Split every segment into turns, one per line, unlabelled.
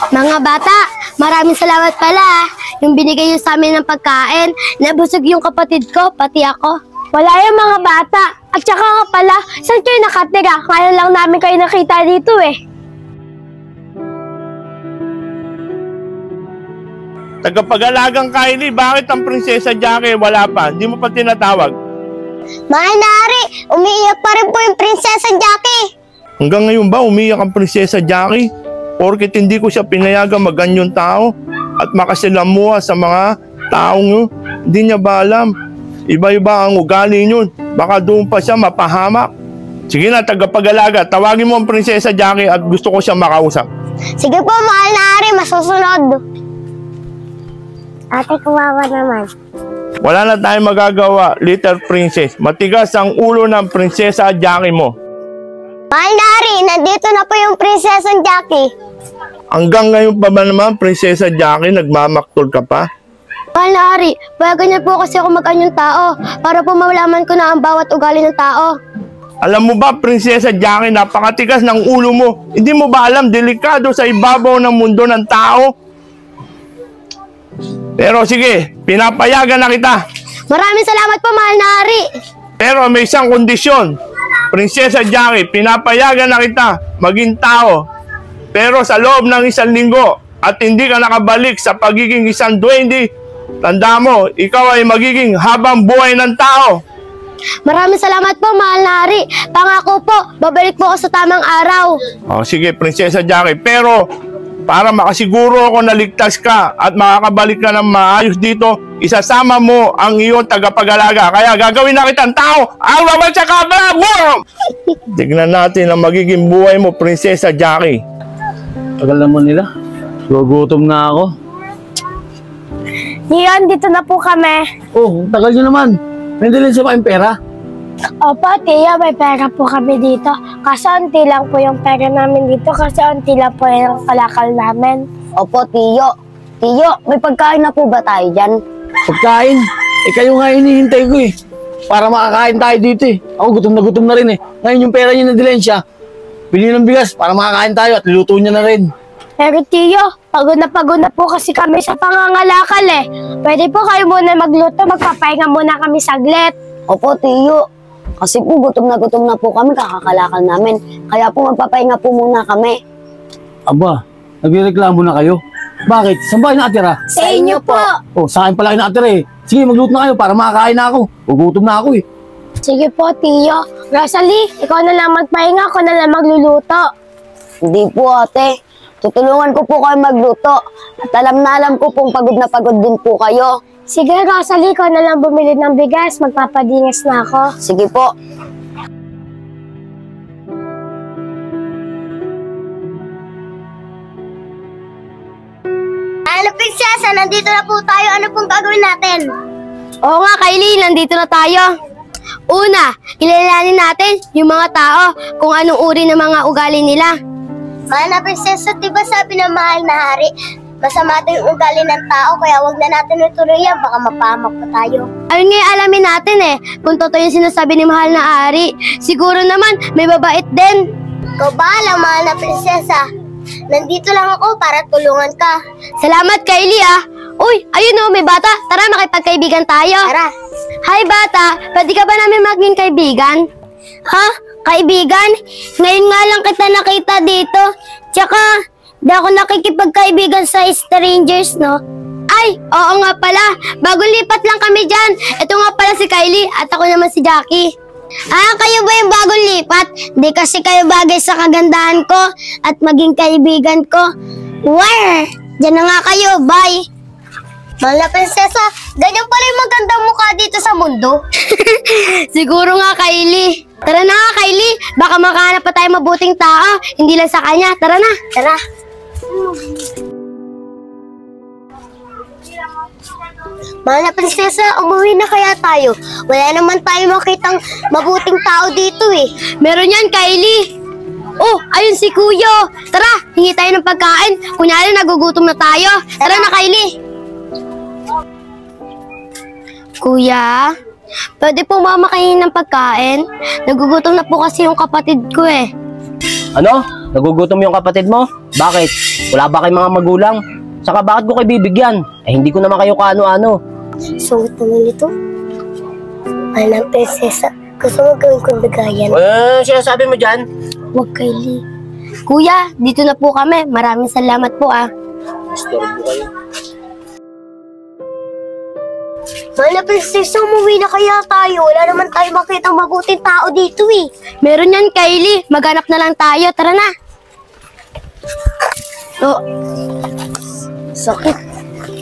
Mga bata, maraming salamat pala. Yung binigay niyo sa amin ng pagkain, nabusog yung kapatid ko, pati ako. Wala yung mga bata. At saka nga pala, saan kayo nakatira? Ngayon lang namin kayo nakita dito eh.
Tagapag-alagang Kylie, bakit ang Prinsesa Jackie wala pa? Hindi mo pa tinatawag?
Mahal na Ari, umiiyak pa rin po yung Prinsesa Jackie.
Hanggang ngayon ba umiyak ang Prinsesa Jackie? Porket hindi ko siya pinayagan maganyong tao at makasilamuha sa mga taong yun. Hindi niya ba alam? Iba-iba ang ugali niyon. Baka doon pa siya mapahamak. Sige na, tagapag-alaga. Tawagin mo ang Prinsesa Jackie at gusto ko siya makausap.
Sige po, mahal na Ari, masusunod. Ate, kawawa naman.
Wala na tayong magagawa, Little Princess. Matigas ang ulo ng Prinsesa Jackie mo.
Mahal na Ari, nandito na po yung Prinsesa Jackie.
Hanggang ngayon pa ba naman, Prinsesa Jackie, nagmamaktol ka pa?
Mahal na Ari, ganyan po kasi ako mag-anyong tao para po malaman ko na ang bawat ugali ng tao.
Alam mo ba, Prinsesa Jackie, napakatigas ng ulo mo. Hindi mo ba alam, delikado sa ibabaw ng mundo ng tao? Pero sige, pinapayagan na kita.
Maraming salamat po, mahal na Ari.
Pero may isang kondisyon. Prinsesa Jackie, pinapayagan na kita maging tao. Pero sa loob ng 1 linggo at hindi ka nakabalik sa pagiging isang duwende, tanda mo, ikaw ay magiging habang buhay ng tao.
Maraming salamat po, mahal na Ari. Pangako po, babalik po ako sa tamang araw.
Sige, Prinsesa Jackie. Pero para makasiguro ako na ligtas ka at makakabalik ka ng maayos dito, isasama mo ang iyong tagapag-alaga. Kaya gagawin na kitang tao. Ang laban sa kabla mo! Tignan natin ang magiging buhay mo, Prinsesa Jackie.
Tagal naman nila. Gugutom na ako.
Ngayon, dito na po kami.
Oh, tagal nyo naman. May dalhin siya pa yung pera.
Opo, Tiyo, may pera po kami dito. Kaso unti lang po yung pera namin dito kasi unti lang po yung kalakal namin.
Opo, Tiyo. Tiyo, may pagkain na po ba tayo dyan?
Pagkain? Kayo nga hinihintay ko eh. Para makakain tayo dito eh. Ako gutom na rin eh. Ngayon yung pera niya na dilhin siya. Bili ng bigas para makakain tayo at luto niya na rin.
Pero Tiyo, pagod na po kasi kami sa pangangalakal eh. Pwede po kayo muna magluto, magpapahinga muna kami saglit.
Opo, Tiyo. Kasi po gutom na po kami, kakakalakal namin. Kaya po magpapahinga po muna kami.
Aba, nagreklamo na kayo? Bakit? Saan ba kayo nakatira?
Sa inyo po.
Oh, sa akin pala kayo nakatira eh. Sige, magluto na kayo para makakain na ako. Gugutom na ako eh.
Sige po, Tiyo. Rosalie, ikaw na lang magpahinga, ako na lang magluluto.
Hindi po, ate. Tutulungan ko po kayo magluto. At alam na alam ko pong pagod na pagod din po kayo.
Sige, Rosalie, ikaw na lang bumili ng bigas. Magpapadingas na ako.
Sige po.
Ano, Prinsesa? Nandito na po tayo. Ano pong gagawin natin? Oo nga, Kylie. Nandito na tayo. Una, kilalanin natin yung mga tao kung anong uri ng mga ugali nila. Mahal na Prinsesa, diba sabi ng mahal na hari, masama ito yung ugali ng tao, kaya wag na natin ituloy yan, baka mapahamak pa tayo. Ayun nga alamin natin eh, kung totoo yung sinasabi ni mahal na hari. Siguro naman, may babait din. Ikaw bahala, mahal na Prinsesa. Nandito lang ako para tulungan ka. Salamat, Kylie ah. Uy, ayun oh, may bata. Tara, makipagkaibigan tayo. Tara. Hi bata, pwede ka ba namin maging kaibigan? Ha? Kaibigan? Ngayon nga lang kita nakita dito. Tsaka, di ako nakikipagkaibigan sa strangers, no? Ay, oo nga pala. Bagong lipat lang kami dyan. Ito nga pala si Kylie at ako naman si Jackie. Ah, kayo ba yung bagong lipat? Di kasi kayo bagay sa kagandahan ko at maging kaibigan ko. Where? Diyan na nga kayo, bye. Mahal na Prinsesa, ganyan pala yung magandang mukha dito sa mundo. Siguro nga, Kylie. Tara na nga, Kylie. Baka makahanap pa tayo mabuting tao. Hindi lang sa kanya. Tara na. Tara. Mahal na Prinsesa, umuwi na kaya tayo? Wala naman tayo makitang mabuting tao dito eh. Meron yan, Kylie. Oh, ayun si Kuya. Tara, hingi tayo ng pagkain. Kunyari, nagugutom na tayo. Tara na, Kylie. Kuya, pwede po mamakainin ng pagkain? Nagugutom na po kasi yung kapatid ko eh.
Ano? Nagugutom yung kapatid mo? Bakit? Wala ba kayong mga magulang? Saka bakit ko kayo bibigyan? Eh hindi ko naman kayo kaano-ano.
Sungot naman ito. Manang prinsesa, gusto mo gawin kong bigayan?
Sinasabi mo dyan?
Huwag, Kylie. Kuya, dito na po kami. Maraming salamat po ah.
Istorbo kayo.
Mana prinsesa, umuwi na kaya tayo. Wala naman tayo makita mabuting tao dito eh. Meron yan, Kylie. Maghanap na lang tayo. Tara na.
Oh, sakit.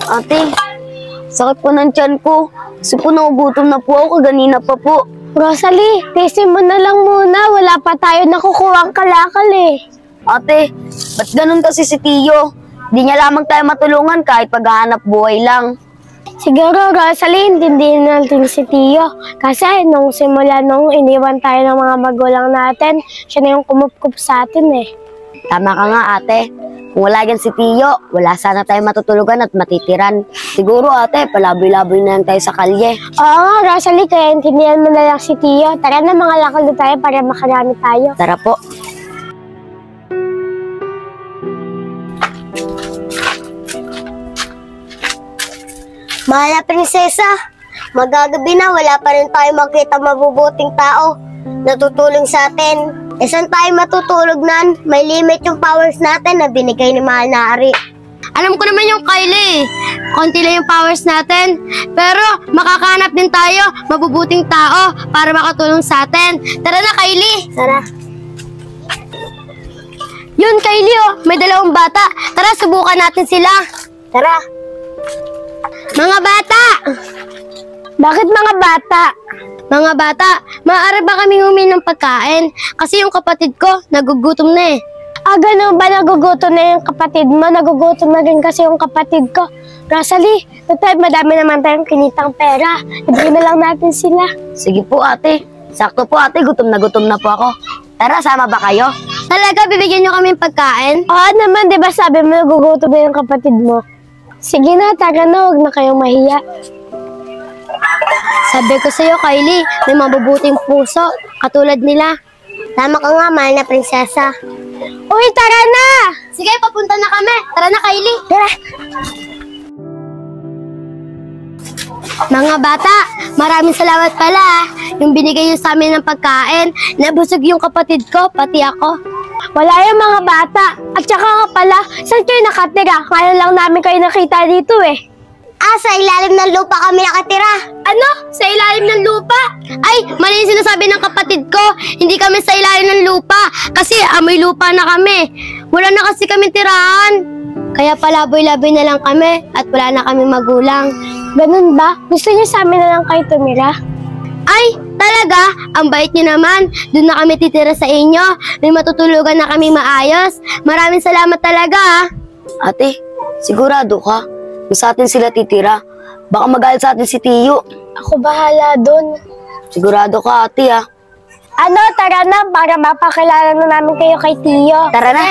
Ate, sakit po ng tiyan ko. Kasi po nagugutom na po ako, kaganina pa po.
Rosalie, testing mo na lang muna. Wala pa tayo nakukuha ang kalakal eh.
Ate, ba't ganun kasi si Tiyo? Di niya lamang tayo matulungan kahit paghahanap buhay lang.
Siguro, Rosalie, intindihin natin si Tiyo. Kasi nung simula nung iniwan tayo ng mga magulang natin, siya na yung kumupkup sa atin eh.
Tama ka nga, ate. Kung wala yan si Tiyo, wala sana tayo matutulugan at matitiran. Siguro, ate, palaboy-laboy na lang tayo sa kalye.
Oo nga, Rosalie, kaya intindihan mo na lang si Tiyo. Tara na, mga lakal na tayo para makarami tayo.
Tara po.
Mahal na prinsesa, magagabi na, wala pa rin tayo makita mabubuting tao na tutulong sa atin. E saan tayo matutulog nan? May limit yung powers natin na binigay ni Mahal na Ari. Alam ko naman yung Kylie, konti lang yung powers natin. Pero makakahanap din tayo mabubuting tao para makatulong sa atin. Tara na, Kylie! Tara. Yun, Kylie, oh, may dalawang bata. Tara, subukan natin sila. Tara. Mga bata! Bakit mga bata? Mga bata, maaari ba kaming humingi ng pagkain? Kasi yung kapatid ko, nagugutom na eh. Ah, ganun ba? Nagugutom na yung kapatid mo? Nagugutom na rin kasi yung kapatid ko. Rosalie, total, madami naman tayong kinitang pera. Ibigay na lang natin sila.
Sige po, ate. Sakto po, ate. Gutom na po ako. Tara, sama ba kayo?
Talaga, bibigyan nyo kaming pagkain? Oo naman, di ba sabi mo nagugutom na yung kapatid mo? Sige na, tara na, huwag na kayong mahiya. Sabi ko sa'yo, Kylie, may mabubuting puso, katulad nila. Tama ka nga, mahal na prinsesa. Uy, tara na! Sige, papunta na kami. Tara na, Kylie. Tara. Mga bata, maraming salamat pala. Yung binigay niyo sa amin ng pagkain, nabusog yung kapatid ko, pati ako. Wala yung mga bata. At saka ka pala, saan kayo nakatira? Ngayon lang namin kayo nakita dito eh. Ah, sa ilalim ng lupa kami nakatira. Ano? Sa ilalim ng lupa? Ay, mali yung sinasabi ng kapatid ko. Hindi kami sa ilalim ng lupa. Kasi amoy lupa na kami. Wala na kasi kami tirahan. Kaya palaboy-laboy na lang kami at wala na kami magulang. Ganun ba? Gusto niyo sa amin na lang kayo tumira? Ay, talaga? Ang bait niyo naman. Doon na kami titira sa inyo. May matutulugan na kami maayos. Maraming salamat talaga ah.
Ate, sigurado ka? Kung sa atin sila titira, baka magalit sa atin si Tiyo.
Ako bahala doon.
Sigurado ka, ate, ah.
Ano, tara na para mapakilala na namin kayo kay Tiyo.
Tara na.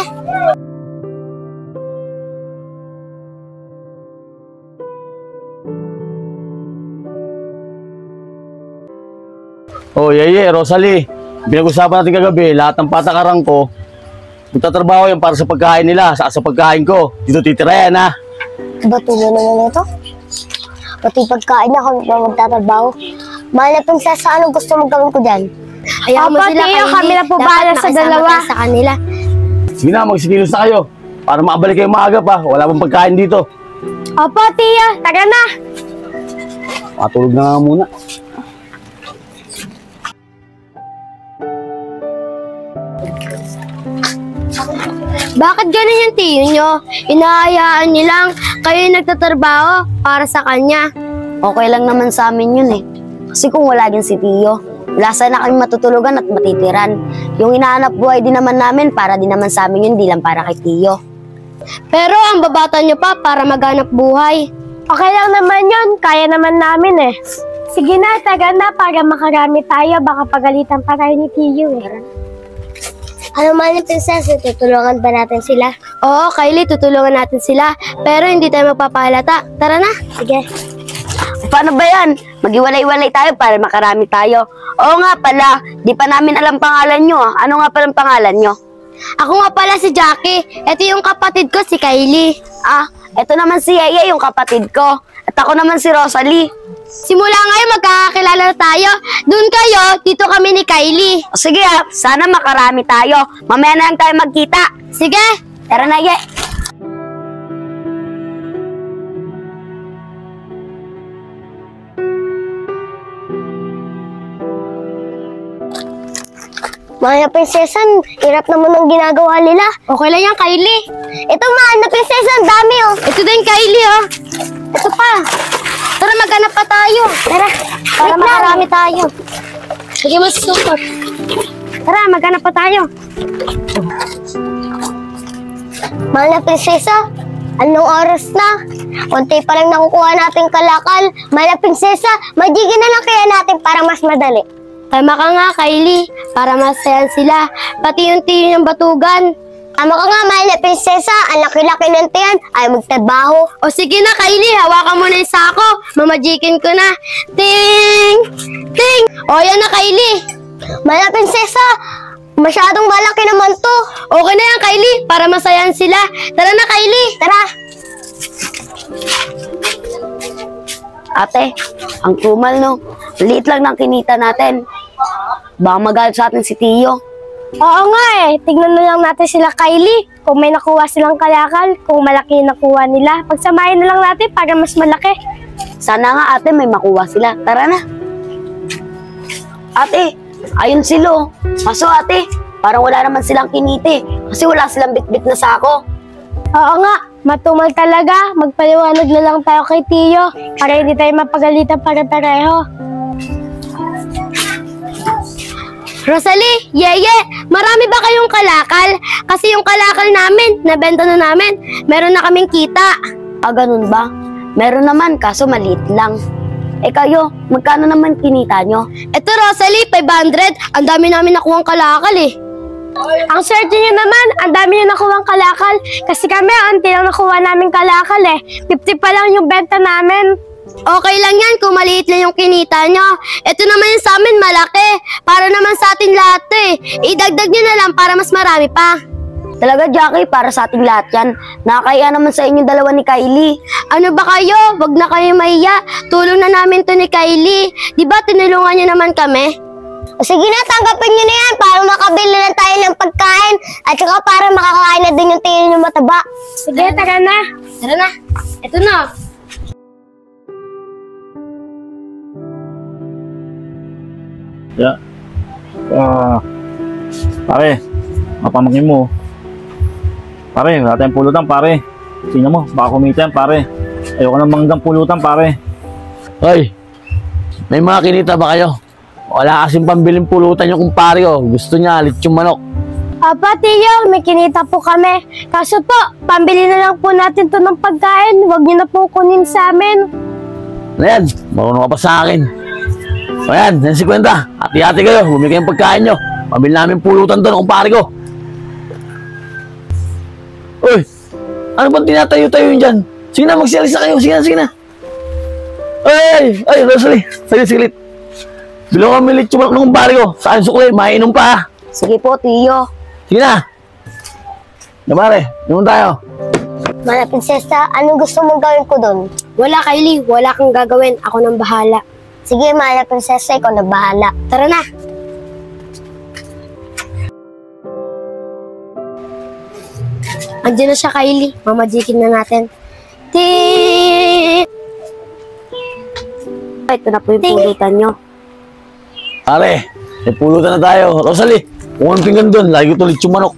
Oh, Yeye, Rosalie. Pinag-usapan natin kagabi, lahat ng patakaran ko, magtatrabaho yan para sa pagkain nila, sa pagkain ko. Dito titira yan, ha?
Bato na naman ito. Pati pagkain na kami pa magtatrabaho. Mahal na prinsesa, anong gusto mong gawin ko dyan? Hayaan mo sila, Kylie. Kami na po bahala sa dalawa. Sa kanila.
Sige na, magsikilos na kayo. Para makabalik kayo maaga pa. Wala pang pagkain dito.
Opo, Tiyo. Tara na.
Matulog na nga muna.
Bakit ganun yung Tiyo nyo? Inahayaan niyo lang kayo yung nagtatrabaho para sa kanya.
Okay lang naman sa amin yun eh. Kasi kung wala din si Tiyo, wala sana kami matutulugan at matitiran. Yung hinahanap buhay din naman namin, para din naman sa amin yun, di lang para kay Tiyo.
Pero ang babata nyo pa para maghanap buhay. Okay lang naman yun, kaya naman namin eh. Sige na, taga na para makarami tayo. Baka pagalitan pa tayo ni Tiyo eh. Ano man yung prinsesa, tutulungan ba natin sila? Oo, Kylie, tutulungan natin sila. Pero hindi tayo magpapahalata. Tara na. Sige.
Paano ba yan? Mag-iwalay-iwalay tayo para makarami tayo. Oo nga pala, di pa namin alam pangalan nyo ah. Ano nga palang pangalan nyo?
Ako nga pala si Jackie. Ito yung kapatid ko, si Kylie.
Ito naman si Yeye, yung kapatid ko. At ako naman si Rosalie.
Simula ngayon, magkakakilala na tayo. Doon kayo, dito kami ni Kylie.
O sige sana makarami tayo. Mamaya na lang tayo magkita.
Sige.
Tara na, Ye.
Mga prinsesa, hirap naman ang ginagawa nila. Okay lang yan, Kylie. Ito mga na prinsesa, ang dami oh. Ito din, Kylie oh. Ito pa. Tara, maghanap pa tayo. Tara, para makarami tayo. Sige, masusukot. Tara, maghanap pa tayo. Mga prinsesa, anong oras na? Kunti pa lang nakukuha natin kalakal. Mga prinsesa, magiging na lang kaya natin para mas madali. Tama ka nga, Kylie, para masayan sila. Pati yung tiyo ng batugan. Tama ka nga, mahal na prinsesa. Ang laki-laki ng tiyan ay magtrabaho. O sige na, Kylie, hawakan mo na yung sako. Mamajikin ko na. Ting! Ting! O yan na, Kylie. Mahal na prinsesa, masyadong malaki naman to. Okay na yan, Kylie, para masayan sila. Tara na, Kylie. Tara.
Ate, ang kumal no. Liit lang ng kinita natin. Baka magalit sa atin si Tiyo.
Oo nga eh. Tignan na lang natin sila, Kylie. Kung may nakuha silang kalakal, kung malaki yung nakuha nila, pagsamahin na lang natin para mas malaki.
Sana nga ate may makuha sila. Tara na. Ate, ayun sila. Kaso ate, parang wala naman silang kiniti. Kasi wala silang bit-bit na sako.
Oo nga. Matumal talaga. Magpaliwanag na lang tayo kay Tiyo para hindi tayo mapagalitan pare-pareho. Rosalie, Yeye, marami ba kayong kalakal? Kasi yung kalakal namin, nabenta na namin. Meron na kaming kita.
Ganun ba? Meron naman, kaso maliit lang. Kayo, magkano naman kinita nyo?
Ito Rosalie, 500. Ang dami namin nakuhang kalakal eh. Ang swerte nyo naman, ang dami nyo nakuhang kalakal. Kasi kami, unti lang nakuha namin kalakal eh. 50 pa lang yung benta namin. Okay lang yan kung maliit lang yung kinita nyo. Ito naman yung sa amin malaki. Para naman sa atin lahat eh. Idagdag nyo na lang para mas marami pa.
Talaga, Jackie, para sa ating lahat yan. Nakakaya naman sa inyong dalawa ni Kylie.
Ano ba kayo? Wag na kayo mahiya. Tulong na namin to ni Kylie. Di ba tinulungan nyo naman kami? Sige na, tanggapin nyo na yan para makabili lang tayo ng pagkain at saka para makakain na din yung tiyo nyo mataba. Sige, tara na. Tara na. Ito na.
Yeah. Pare, mapamangkin mo. Pare, wala tayong pulutan, pare. Tingnan mo, baka kumita yan, pare. Ayoko ng manggang pulutan, pare. Hoy, may mga kinita ba kayo? Wala kasing pambiling pulutan yung kumpare ko. Gusto niya, lechong manok.
Apa, Tiyo, may kinita po kami. Kaso po, pambili na lang po natin to ng pagkain. Huwag niyo na po kunin sa amin.
Ano yan? Marunong ka pa sa akin. O yan, 50. Hati-hati kayo, bumili kayong pagkain nyo. Pambili namin pulutan to ng kumpare ko. Uy, ano bang tinatayo-tayo yun dyan? Sige na, magsialis na kayo. Sige na. Ay, Rosalie, saglit. Bilang kami lechong manok ng kumpare ko. Sa akin sukli, mainom pa.
Sige po, Tiyo.
Sige na. Pare, inom tayo.
Mana prinsesa, anong gusto mong gawin ko doon? Wala, Kylie. Wala kang gagawin. Ako nang bahala. Sige, Mana prinsesa, ikaw na bahala. Tara na. Andiyan na siya, Kylie. Mamajikin na natin.
Ito na po yung pulutan nyo.
Pare, may pulutan na tayo. Rosalie, kung anong tinggan doon, lagi ko ito lechong manok.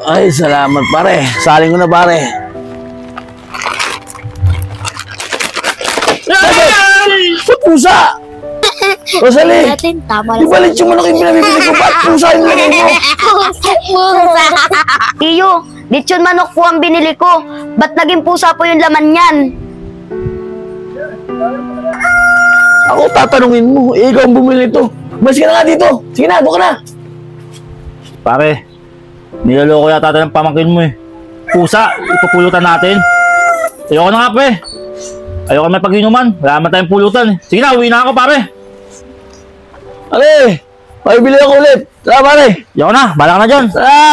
Ay, salamat pare. Saling ko na pare. Ba't pusa? Rosalie,
Tama
di ba lechong manok yung pinabibili ko? Ba't pusa yung lagay mo?
Tiyo, lechon manok po ang binili ko. Ba't naging pusa po yung laman yan?
Ako tatanungin mo, ikaw ang bumili ito. Mas ka na nga dito. Sige na, doon ka na. Pare, niloloko yata ng pamangkin mo eh. Pusa, ipupulutan natin. Ayoko na nga, pre. Ayoko may pag-inuman. Wala naman tayong pulutan eh. Sige na, uwi na ako pare.
Pare, pabibili ako ulit. Tara pare.
Ayoko na, bala ka na dyan.
Tara.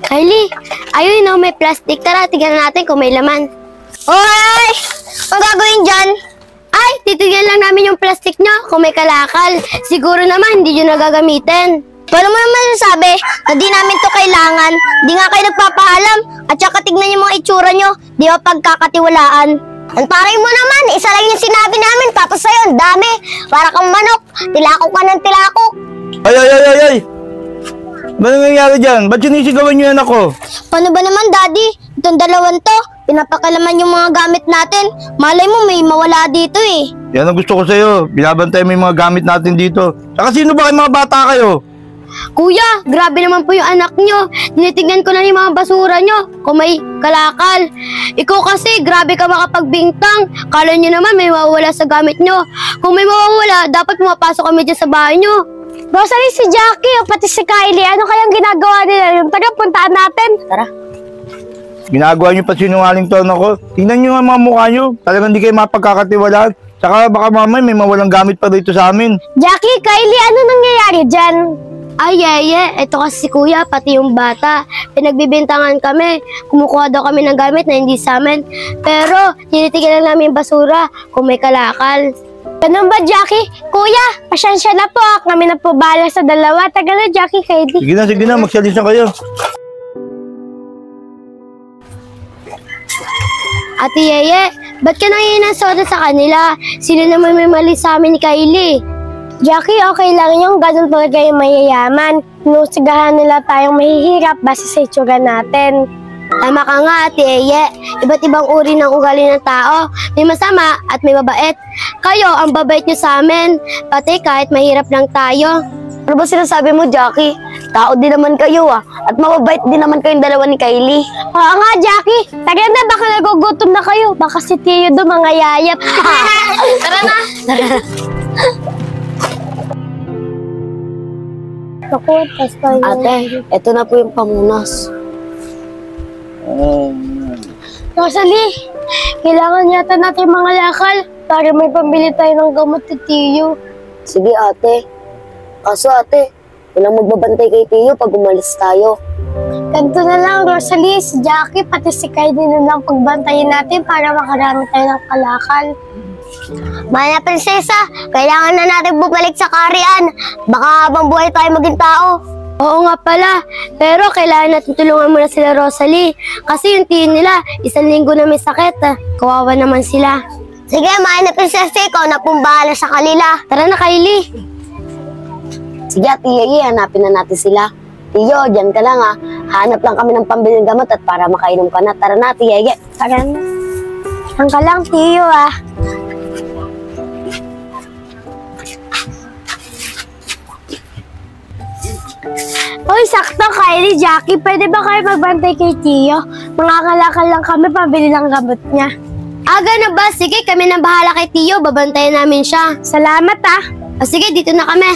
Kylie, ayun na may plastic. Tara, tignan natin kung may laman. Oy! Ang gagawin dyan? Ay, titignan lang namin yung plastic nyo kung may kalakal. Siguro naman, hindi nyo nagagamitin. Paano mo naman nasabi na di namin to kailangan? Di nga kayo nagpapaalam. At saka tignan yung mga itsura nyo. Di ba pagkakatiwalaan? Ang taray mo naman, isa lang yung sinabi namin. Tapos sa'yo, ang dami. Para kang manok. Tilakok ka ng tilakok.
Ay. Ba nangyayari dyan? Ba't sinisigawan niyo yan ako?
Paano ba naman, Daddy? Itong dalawan to, pinapakalaman yung mga gamit natin. Malay mo, may mawala dito eh.
Yan ang gusto ko sa'yo. Binabantay mo yung mga gamit natin dito. Saka sino ba kayo mga bata kayo?
Kuya, grabe naman po yung anak nyo. Tinitignan ko na yung mga basura nyo kung may kalakal. Ikaw kasi, grabe ka makapagbintang. Kala nyo naman may mawawala sa gamit nyo. Kung may mawawala, dapat pumapasok kami dyan sa bahay nyo. Rosalie, si Jackie, o pati si Kylie, ano kayang ginagawa nila? Yung taga-puntaan natin.
Tara.
Ginagawa niyo pa sinungaling to ako. Tingnan niyo nga mga mukha niyo. Talagang hindi kayo mapagkakatiwalaan. Saka baka mamay may mawalang gamit pa dito sa amin.
Jackie, Kylie, ano nangyayari dyan? Ay, yeye, ito kasi si Kuya, pati yung bata. Pinagbibintangan kami. Kumukuha daw kami ng gamit na hindi sa amin. Pero, tinitigilan namin yung basura kung may kalakal. Ganun ba, Jackie? Kuya, pasyensya na po. Kami na po bahala sa dalawa. Tagal na, Jackie, Kylie.
Sige na, magsalis na kayo.
Ate Yeye, ba't ka nangyayin ng soda sa kanila? Sino naman may mali sa amin ni Kylie? Jackie, okay lang yung ganun talaga yung mayayaman. Inusigahan nila tayong mahihirap base sa itsura natin. Tama ka nga, Ate Yeye. Iba't ibang uri ng ugali ng tao. May masama at may mabait. Kayo, ang babait nyo sa amin. Pati kahit mahirap lang tayo.
Ano ba sinasabi mo, Jackie? Tao din naman kayo At mababait din naman kayong dalawa ni Kylie.
Oo nga, Jackie. Tagal na, baka nagugutom na kayo. Baka si Tio do mga yayap. Tara na.
Ate, eto na po yung pamunas.
Rosalie, kailangan yata natin mga lakal para may pambili tayo ng gamot ni Tio.
Sige, ate. Kaso, ate, walang magbabantay kay Tio pag umalis tayo.
Ganito na lang, Rosalie, si Jackie, pati si Kylie na lang pagbantayin natin para makarami tayo ng kalakal. Mana prinsesa, kailangan na natin bumalik sa kaharian. Baka habang buhay tayo maging tao. Oo nga pala, pero kailangan natin tulungan muna sila, Rosalie. Kasi yung tiyo nila, 1 linggo na may sakit. Kawawa naman sila. Sige, mana prinsesa, ikaw na pong bahala sa kanila. Tara na, Kylie.
Sige, Ate Yeye, hanapin na natin sila. Tiyo, dyan ka lang Hanap lang kami ng pambiling gamot at para makainom ka na. Tara na, Ate Yeye.
Tara na. Diyan ka lang, Tiyo Uy, sakto, Kylie, Jackie. Pwede ba kayo magbantay kay Tio? Mga kalakal lang kami, pabili ng gamot niya. Ganun ba? Sige, kami na bahala kay Tio. Babantayan namin siya. Salamat, sige, dito na kami.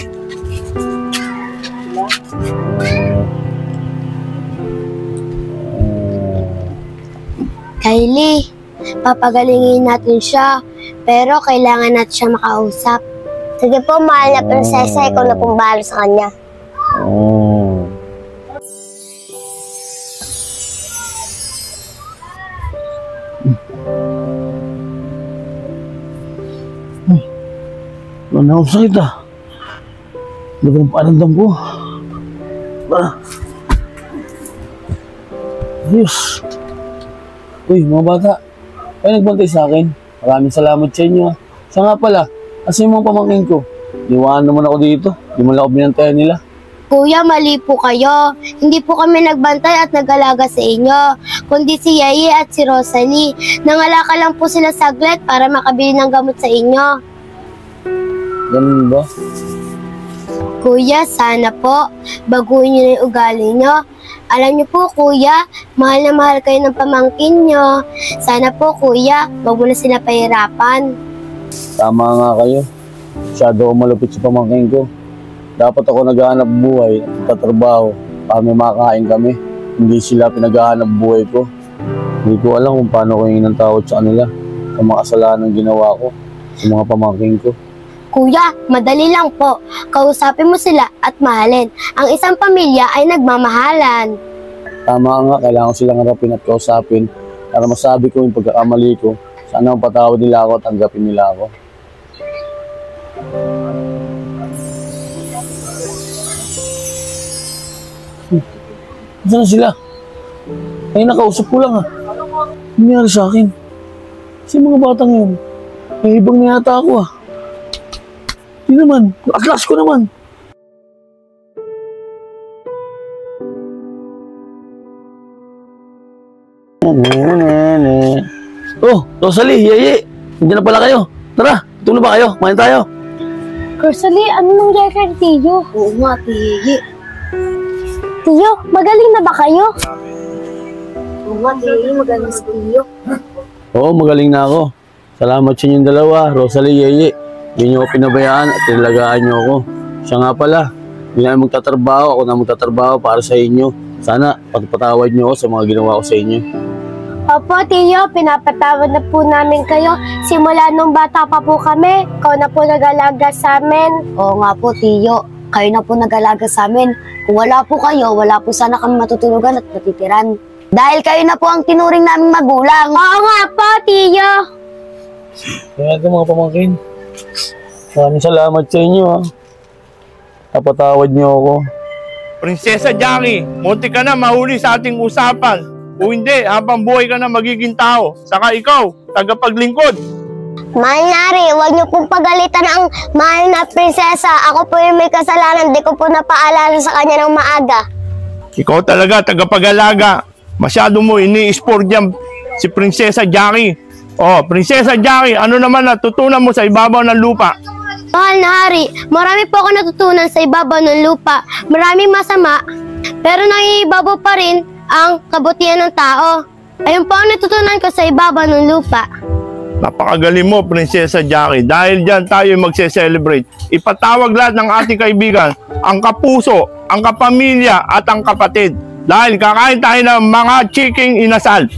Kylie, papagalingin natin siya. Pero kailangan natin siya makausap. Sige po, mahal na prinsesa. Ikaw na pong bahala sa kanya.
Ano akong sakit Lagang paramdam ko. Ayos. Uy, mga bata. Kayo nagbantay sa akin. Maraming salamat sa inyo Siya nga pala, kasi yung mga pamangkin ko. Iwanan naman ako dito. Di mo lang ako binantayan nila.
Kuya, mali po kayo. Hindi po kami nagbantay at nag-alaga sa inyo, kundi si Yeye at si Rosalie. Nangalaka lang po sila saglit para makabili ng gamot sa inyo.
Ganun ba?
Kuya, sana po, baguhin niyo na yung ugali niyo. Alam niyo po, Kuya, mahal na mahal kayo ng pamangkin niyo. Sana po, Kuya, wag mo na sila pahirapan.
Tama nga kayo. Masyado ako malupit sa pamangkin ko. Dapat ako naghahanap buhay at tatrabaho para may makain kami. Hindi sila pinaghahanap buhay ko. Hindi ko alam kung paano ko hingin ng tawad sa kanila sa mga kasalanan ginawa ko sa mga pamangkin ko.
Kuya, madali lang po. Kausapin mo sila at mahalin. Ang isang pamilya ay nagmamahalan.
Tama nga, kailangan ko silang harapin at kausapin para masabi ko yung pagkakamali ko. Sana mapatawad nila ako at tanggapin nila ako. Saan na sila? Ay, nakausap ko lang ha. Ano nangyari sa akin? Kasi mga batang yun, may ibang na yata ako ha. Hindi naman, atlas ko naman. Oh, Rosalie, Yeye, hindi na pala kayo. Tara, tulog ba kayo? Kumain tayo.
Rosalie, ano nangyari kay Tiyo?
Oo nga, Tiyo.
Tiyo, magaling na ba kayo?
Oo nga, Tiyo. Magaling si Tiyo.
Oo, magaling na ako. Salamat sa inyong dalawa, Rosalie, Yeye. Hindi niyo ako pinabayaan at tinalagaan niyo ako. Siya nga pala, hindi na magtatrabaho, ako na magtatrabaho para sa inyo. Sana pagpatawad niyo ako sa mga ginawa ko sa inyo.
Opo, Tiyo, pinapatawad na po namin kayo. Simula nung bata pa po kami, ikaw na po nag-alaga sa amin.
Oo nga po, Tiyo. Kayo na po nag-alaga sa amin. Kung wala po kayo, wala po sana kami matutulugan at matitiran. Dahil kayo na po ang tinuring naming magulang.
Oo nga po, Tiyo.
Kaya ito mga pamangkin, maraming salamat sa inyo ha. Napatawad niyo ako.
Prinsesa Jackie, munti ka na mahuli sa ating usapan. Kung hindi, habang buhay ka na magiging tao. Saka ikaw, tagapaglingkod.
Mahal Nari, huwag niyo pong pagalitan ang mahal na prinsesa. Ako po yung may kasalanan, di ko po napaalala sa kanya ng maaga.
Ikaw talaga, tagapag-alaga. Masyado mo ini-sport dyan si Prinsesa Jackie. Oh, Prinsesa Jackie, ano naman natutunan mo sa ibabaw ng lupa?
Mahal na Hari, marami po ako natutunan sa ibabaw ng lupa. Maraming masama, pero nangibabaw pa rin ang kabutihan ng tao. Ayun po ang natutunan ko sa ibabaw ng lupa.
Napakagaling mo, Prinsesa Jackie. Dahil dyan tayo magse-celebrate. Ipatawag lahat ng ating kaibigan, ang kapuso, ang kapamilya at ang kapatid. Dahil kakain tayo ng mga chiking inasal.